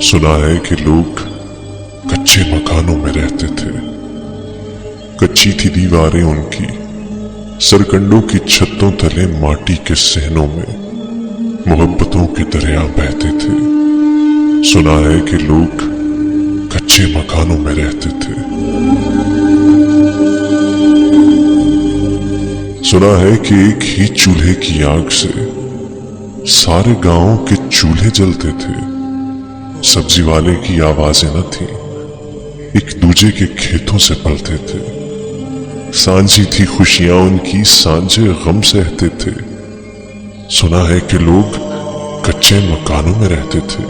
सुना है कि लोग कच्चे मकानों में रहते थे। कच्ची थी दीवारें उनकी, सरकंडों की छतों तले माटी के सहनों में मोहब्बतों के दरिया बहते थे। सुना है कि लोग कच्चे मकानों में रहते थे। सुना है कि एक ही चूल्हे की आग से सारे गांवों के चूल्हे जलते थे। सब्जी वाले की आवाजें न थी, एक दूजे के खेतों से पलते थे। सांझी थी खुशियां उनकी, सांझे गम सहते थे। सुना है कि लोग कच्चे मकानों में रहते थे।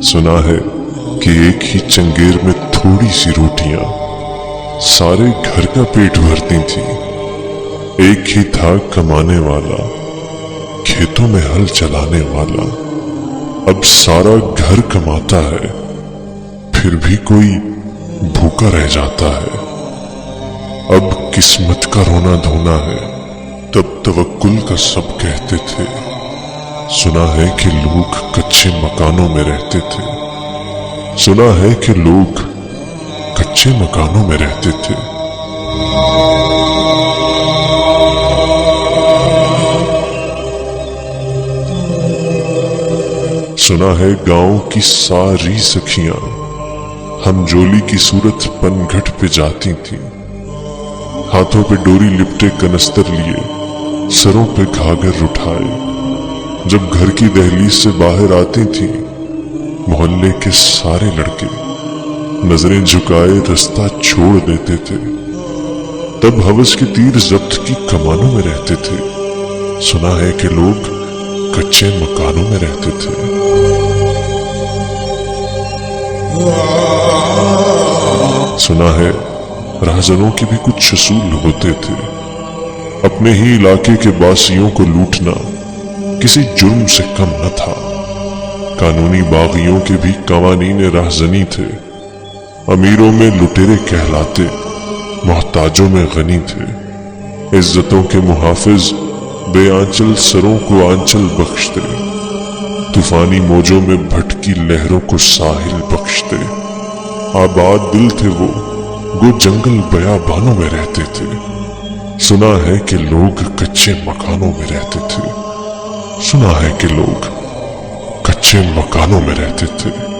सुना है कि एक ही चंगेर में थोड़ी सी रोटियां सारे घर का पेट भरती थी। एक ही था कमाने वाला, खेतों में हल चलाने वाला। अब सारा घर कमाता है, फिर भी कोई भूखा रह जाता है। अब किस्मत का रोना धोना है, तब तवक्कुल का सब कहते थे। सुना है कि लोग कच्चे मकानों में रहते थे। सुना है कि लोग कच्चे मकानों में रहते थे। सुना है गांव की सारी सखियां हमजोली की सूरत पनघट पे जाती थीं। हाथों पे डोरी लिपटे कनस्तर लिए, सरों पे घाघर उठाए। जब घर की दहलीज से बाहर आती थीं, मोहल्ले के सारे लड़के नजरें झुकाए रास्ता छोड़ देते थे। तब हवस के तीर जब्त की कमानों में रहते थे। सुना है कि लोग कच्चे मकानों में रहते थे। सुना है राहजनों के भी कुछ असूल होते थे। अपने ही इलाके के बासियों को लूटना किसी जुर्म से कम न था। कानूनी बागियों के भी कवानीन राहजनी थे। अमीरों में लुटेरे कहलाते, मोहताजों में गनी थे। इज्जतों के मुहाफिज बेआंचल सरों को आंचल बख्शते। तूफानी मौजों में भटकी लहरों को साहिल बख्शते। आबाद दिल थे वो, गो जंगल बयाबानों में रहते थे। सुना है कि लोग कच्चे मकानों में रहते थे। सुना है कि लोग कच्चे मकानों में रहते थे।